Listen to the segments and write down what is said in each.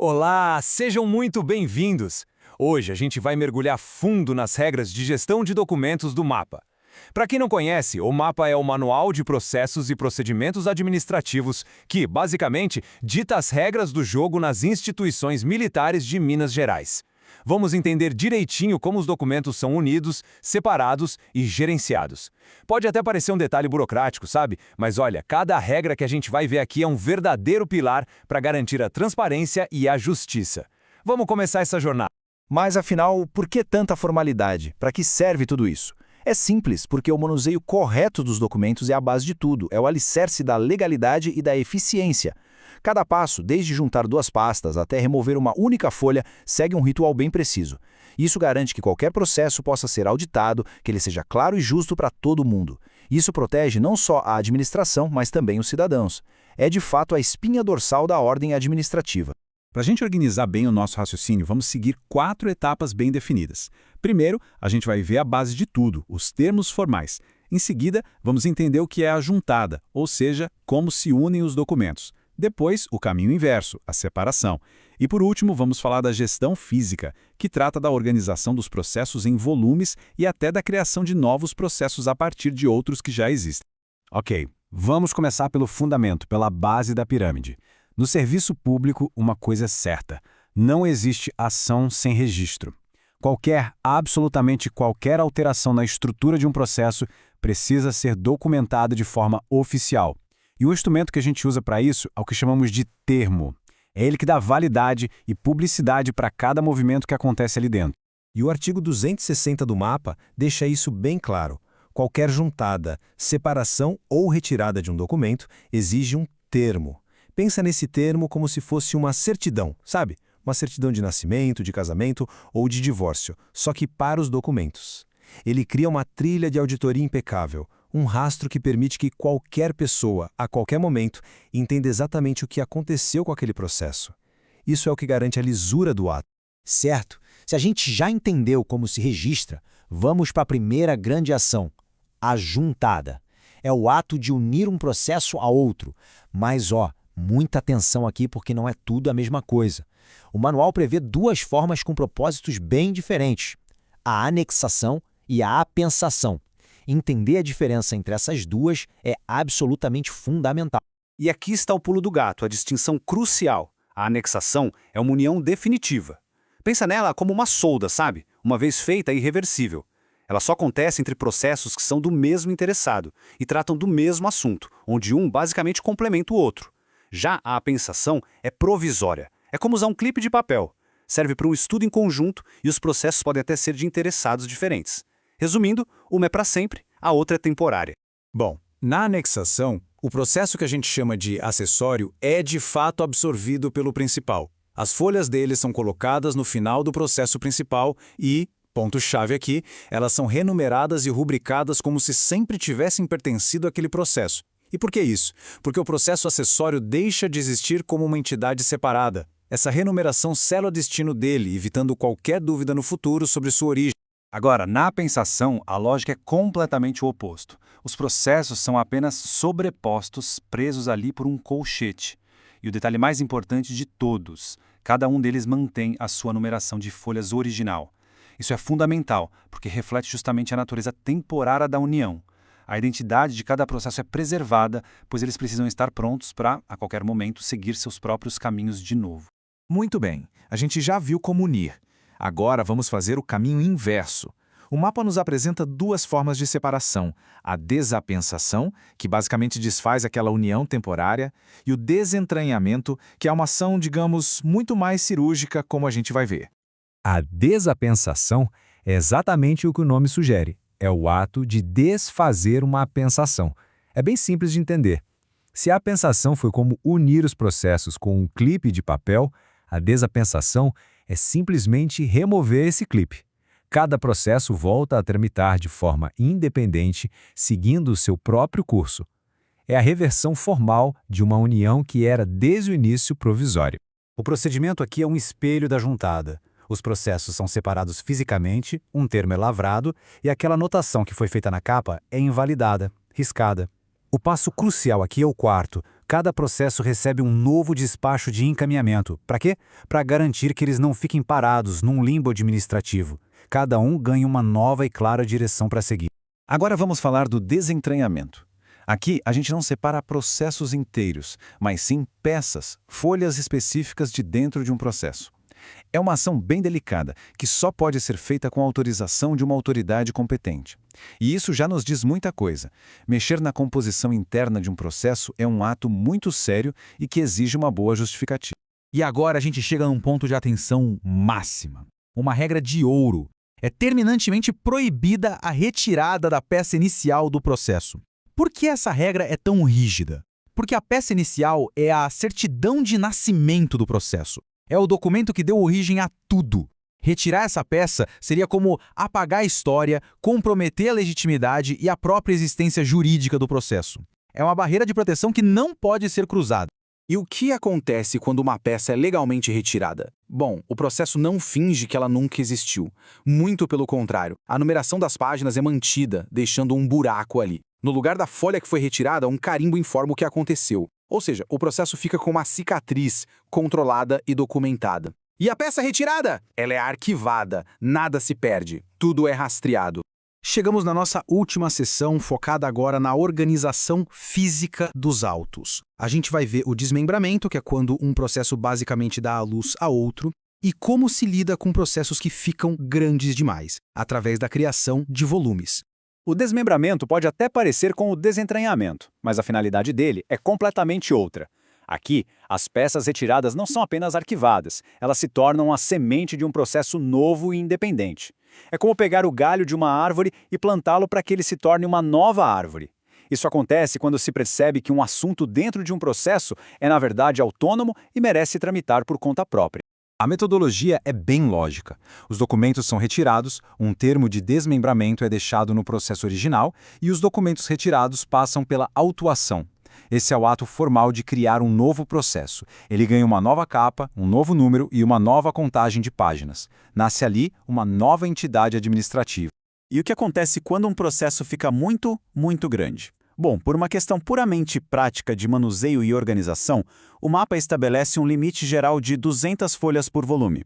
Olá, sejam muito bem-vindos! Hoje a gente vai mergulhar fundo nas regras de gestão de documentos do MAPA. Para quem não conhece, o MAPA é o Manual de Processos e Procedimentos Administrativos que, basicamente, dita as regras do jogo nas instituições militares de Minas Gerais. Vamos entender direitinho como os documentos são unidos, separados e gerenciados. Pode até parecer um detalhe burocrático, sabe? Mas olha, cada regra que a gente vai ver aqui é um verdadeiro pilar para garantir a transparência e a justiça. Vamos começar essa jornada. Mas afinal, por que tanta formalidade? Para que serve tudo isso? É simples, porque o manuseio correto dos documentos é a base de tudo, é o alicerce da legalidade e da eficiência. Cada passo, desde juntar duas pastas até remover uma única folha, segue um ritual bem preciso. Isso garante que qualquer processo possa ser auditado, que ele seja claro e justo para todo mundo. Isso protege não só a administração, mas também os cidadãos. É de fato a espinha dorsal da ordem administrativa. Para a gente organizar bem o nosso raciocínio, vamos seguir 4 etapas bem definidas. Primeiro, a gente vai ver a base de tudo, os termos formais. Em seguida, vamos entender o que é a juntada, ou seja, como se unem os documentos. Depois, o caminho inverso, a separação. E por último, vamos falar da gestão física, que trata da organização dos processos em volumes e até da criação de novos processos a partir de outros que já existem. Ok, vamos começar pelo fundamento, pela base da pirâmide. No serviço público, uma coisa é certa: não existe ação sem registro. Absolutamente qualquer alteração na estrutura de um processo precisa ser documentada de forma oficial. E o instrumento que a gente usa para isso é o que chamamos de termo. É ele que dá validade e publicidade para cada movimento que acontece ali dentro. E o artigo 260 do MAPA deixa isso bem claro. Qualquer juntada, separação ou retirada de um documento exige um termo. Pensa nesse termo como se fosse uma certidão, sabe? Uma certidão de nascimento, de casamento ou de divórcio, só que para os documentos. Ele cria uma trilha de auditoria impecável, um rastro que permite que qualquer pessoa, a qualquer momento, entenda exatamente o que aconteceu com aquele processo. Isso é o que garante a lisura do ato. Certo. Se a gente já entendeu como se registra, vamos para a primeira grande ação, a juntada. É o ato de unir um processo a outro. Mas, muita atenção aqui porque não é tudo a mesma coisa. O manual prevê 2 formas com propósitos bem diferentes: a anexação e a apensação. Entender a diferença entre essas duas é absolutamente fundamental. E aqui está o pulo do gato, a distinção crucial. A anexação é uma união definitiva. Pensa nela como uma solda, sabe? Uma vez feita, irreversível. Ela só acontece entre processos que são do mesmo interessado e tratam do mesmo assunto, onde um basicamente complementa o outro. Já a apensação é provisória. É como usar um clipe de papel. Serve para um estudo em conjunto e os processos podem até ser de interessados diferentes. Resumindo, uma é para sempre, a outra é temporária. Bom, na anexação, o processo que a gente chama de acessório é de fato absorvido pelo principal. As folhas dele são colocadas no final do processo principal e, ponto-chave aqui, elas são renumeradas e rubricadas como se sempre tivessem pertencido àquele processo. E por que isso? Porque o processo acessório deixa de existir como uma entidade separada. Essa renumeração sela o destino dele, evitando qualquer dúvida no futuro sobre sua origem. Agora, na apensação, a lógica é completamente o oposto. Os processos são apenas sobrepostos, presos ali por um colchete. E o detalhe mais importante de todos: cada um deles mantém a sua numeração de folhas original. Isso é fundamental, porque reflete justamente a natureza temporária da união. A identidade de cada processo é preservada, pois eles precisam estar prontos para, a qualquer momento, seguir seus próprios caminhos de novo. Muito bem, a gente já viu como unir. Agora vamos fazer o caminho inverso. O MAPA nos apresenta 2 formas de separação: a desapensação, que basicamente desfaz aquela união temporária, e o desentranhamento, que é uma ação, digamos, muito mais cirúrgica, como a gente vai ver. A desapensação é exatamente o que o nome sugere. É o ato de desfazer uma apensação. É bem simples de entender. Se a apensação foi como unir os processos com um clipe de papel, a desapensação é simplesmente remover esse clipe. Cada processo volta a tramitar de forma independente, seguindo o seu próprio curso. É a reversão formal de uma união que era desde o início provisória. O procedimento aqui é um espelho da juntada. Os processos são separados fisicamente, um termo é lavrado e aquela anotação que foi feita na capa é invalidada, riscada. O passo crucial aqui é o quarto, cada processo recebe um novo despacho de encaminhamento. Para quê? Para garantir que eles não fiquem parados num limbo administrativo. Cada um ganha uma nova e clara direção para seguir. Agora vamos falar do desentranhamento. Aqui a gente não separa processos inteiros, mas sim peças, folhas específicas de dentro de um processo. É uma ação bem delicada, que só pode ser feita com a autorização de uma autoridade competente. E isso já nos diz muita coisa. Mexer na composição interna de um processo é um ato muito sério e que exige uma boa justificativa. E agora a gente chega num ponto de atenção máxima. Uma regra de ouro. É terminantemente proibida a retirada da peça inicial do processo. Por que essa regra é tão rígida? Porque a peça inicial é a certidão de nascimento do processo. É o documento que deu origem a tudo. Retirar essa peça seria como apagar a história, comprometer a legitimidade e a própria existência jurídica do processo. É uma barreira de proteção que não pode ser cruzada. E o que acontece quando uma peça é legalmente retirada? Bom, o processo não finge que ela nunca existiu. Muito pelo contrário, a numeração das páginas é mantida, deixando um buraco ali. No lugar da folha que foi retirada, um carimbo informa o que aconteceu. Ou seja, o processo fica com uma cicatriz, controlada e documentada. E a peça retirada? Ela é arquivada, nada se perde, tudo é rastreado. Chegamos na nossa última sessão, focada agora na organização física dos autos. A gente vai ver o desmembramento, que é quando um processo basicamente dá à luz a outro, e como se lida com processos que ficam grandes demais, através da criação de volumes. O desmembramento pode até parecer com o desentranhamento, mas a finalidade dele é completamente outra. Aqui, as peças retiradas não são apenas arquivadas, elas se tornam a semente de um processo novo e independente. É como pegar o galho de uma árvore e plantá-lo para que ele se torne uma nova árvore. Isso acontece quando se percebe que um assunto dentro de um processo é, na verdade, autônomo e merece tramitar por conta própria. A metodologia é bem lógica. Os documentos são retirados, um termo de desmembramento é deixado no processo original e os documentos retirados passam pela autuação. Esse é o ato formal de criar um novo processo. Ele ganha uma nova capa, um novo número e uma nova contagem de páginas. Nasce ali uma nova entidade administrativa. E o que acontece quando um processo fica muito, muito grande? Bom, por uma questão puramente prática de manuseio e organização, o mapa estabelece um limite geral de 200 folhas por volume.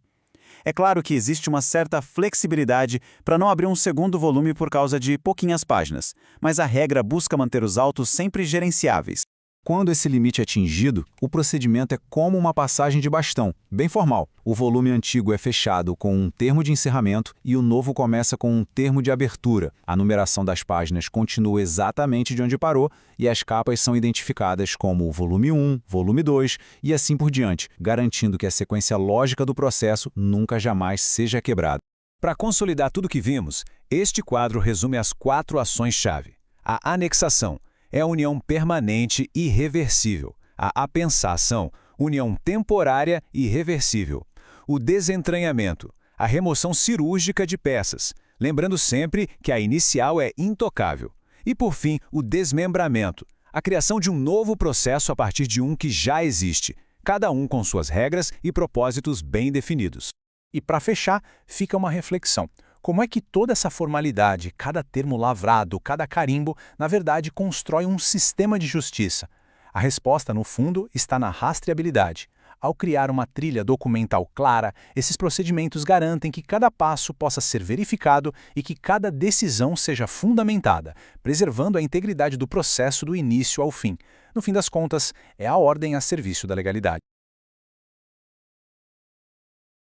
É claro que existe uma certa flexibilidade para não abrir um segundo volume por causa de pouquinhas páginas, mas a regra busca manter os autos sempre gerenciáveis. Quando esse limite é atingido, o procedimento é como uma passagem de bastão, bem formal. O volume antigo é fechado com um termo de encerramento e o novo começa com um termo de abertura. A numeração das páginas continua exatamente de onde parou e as capas são identificadas como volume 1, volume 2 e assim por diante, garantindo que a sequência lógica do processo nunca jamais seja quebrada. Para consolidar tudo que vimos, este quadro resume as 4 ações-chave. A anexação é a união permanente e reversível. A apensação, união temporária e reversível. O desentranhamento, a remoção cirúrgica de peças, lembrando sempre que a inicial é intocável. E, por fim, o desmembramento, a criação de um novo processo a partir de um que já existe, cada um com suas regras e propósitos bem definidos. E para fechar, fica uma reflexão. Como é que toda essa formalidade, cada termo lavrado, cada carimbo, na verdade constrói um sistema de justiça? A resposta, no fundo, está na rastreabilidade. Ao criar uma trilha documental clara, esses procedimentos garantem que cada passo possa ser verificado e que cada decisão seja fundamentada, preservando a integridade do processo do início ao fim. No fim das contas, é a ordem a serviço da legalidade.